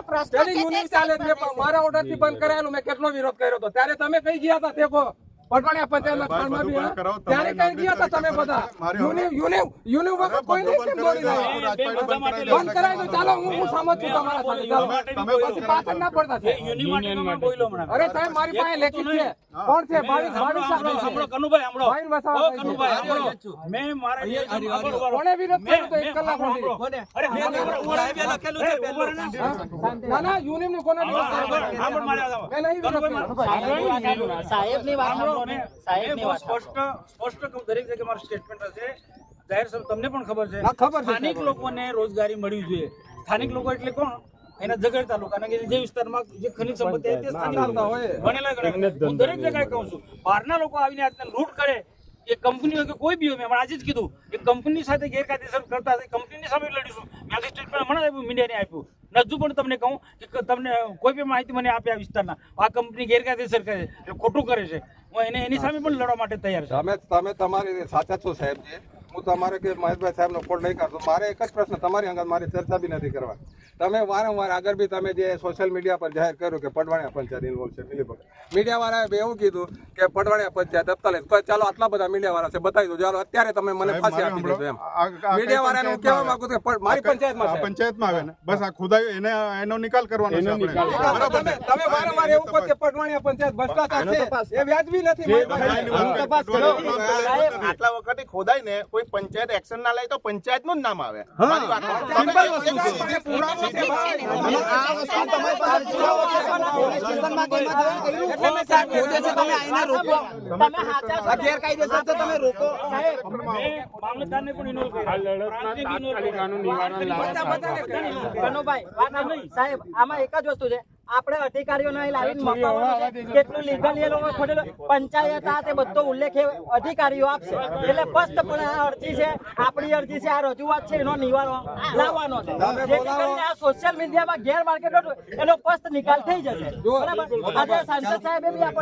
પ્રશ્ન પેલી યુનિટ ચાલે છે, મારા ઓર્ડર થી બંધ કરાયેલું મેં કેટલો વિરોધ કર્યો હતો ત્યારે તમે કઈ ગયા હતા તે કહો પટવાડિયા પંચાયતના ખાણમાં બી ત્યારે કઈ ગયા હતા તમે બધા યુનિ વગર કોઈ નહીં કેમ દોડી રહ્યા બંધ કરાય તો ચાલો હું સમજ છું તમારા સાથે ચાલો પછી પાછળ ના પડતા છે અરે સાહેબ મારી પાસે લેખિત છે કોણ છે 22 કનુભાઈ મેં મારા કોણે વિરોધ કર્યો તો 1 કલાક ના ના યુનિ નું કોને વિરોધ કર્યો મેં નહીં વિરોધ કર્યો સાહેબની વાત સ્પષ્ટ દરેક જગ્યાએ મારું સ્ટેટમેન્ટ હશે જાહેર સભા તમને પણ ખબર છે સ્થાનિક લોકોને રોજગારી મળવી જોઈએ સ્થાનિક લોકો એટલે કોણ એના ઝઘડ તાલુકા કે જે વિસ્તારમાં જે ખનિજ સંપત્તિ તે સ્થાનિક બનેલા ગણાય હું દરેક જગ્યાએ કહું છું બહારના લોકો આવીને આજને લૂંટ કરે એ કંપની હોય કે કોઈ બી હોય મેં આજે જ કીધું એ કંપની સાથે ગેરકાયદેસર કરતા કંપનીની સામે લડીશું મેં આજે સ્ટેટમેન્ટ હમણાં આપ્યું મીડિયાને આપ્યું હજુ પણ તમને કહું કે તમને કોઈ પણ માહિતી મને આપે આ વિસ્તારના આ કંપની ગેરકાયદેસર કરે છે એટલે ખોટું કરે છે હું એની સામે પણ લડવા માટે તૈયાર છું તમે તમારી સાચા છો સાહેબજી હું તમારે કે મહેશભાઈ સાહેબનો કોલ નહીં કરતો મારે એક જ પ્રશ્ન તમારી અંગત મારી ચર્ચા બી નથી કરવા તમે વારંવાર આગળ બી તમે જે સોશિયલ મીડિયા પર જાહેર કર્યું કે પડવાણિયા પંચાયત ઇન્વોલ્વ છે મિલીભગત મીડિયાવાળાએ એવું કીધું કે પડવાણિયા પંચાયત અપતાલે ચાલો આટલા બધા મીડિયાવાળા છે બતાવી દો ચાલો અત્યારે તમે મને ફાંસી આપી દેજો એમ મીડિયાવાળાને હું કહેવા માંગુ છું કે મારી પંચાયતમાં છે પંચાયતમાં આવે ને બસ આ ખુદાઈ એનો નિકાલ કરવાનો છે આપણે બરાબર તમે વારંવાર એવું કહો કે પડવાણિયા પંચાયત ભ્રષ્ટાચાર છે એ વ્યાજબી નથી તપાસ કરો આટલા વખતે ખોદાય ને કોઈ પંચાયત એક્શન ના લે તો પંચાયત નું જ નામ આવે મારી વાત સિમ્પલ વસ્તુ છે પુરાવો છે મામલતદારને પણ ઇન્વોલ્વ કનુભાઈ સાહેબ આમાં એક જ વસ્તુ છે આપણે અધિકારીઓને લાવીને મપાવવાનું છે કેટલું લીગલ એ લોકો ખોટેલું પંચાયત આ તે બધો ઉલ્લેખ અધિકારીઓ આપશે એટલે સ્પષ્ટપણે આ અરજી છે આપણી અરજી છે આ રજૂઆત છે એનો નિવારણ લાવવાનો છે જેથી કરીને આ સોશિયલ મીડિયામાં ગેરમાર્કેટ એનો સ્પષ્ટ નિકાલ થઈ જશે બરાબર આજે સાંસદ સાહેબે બી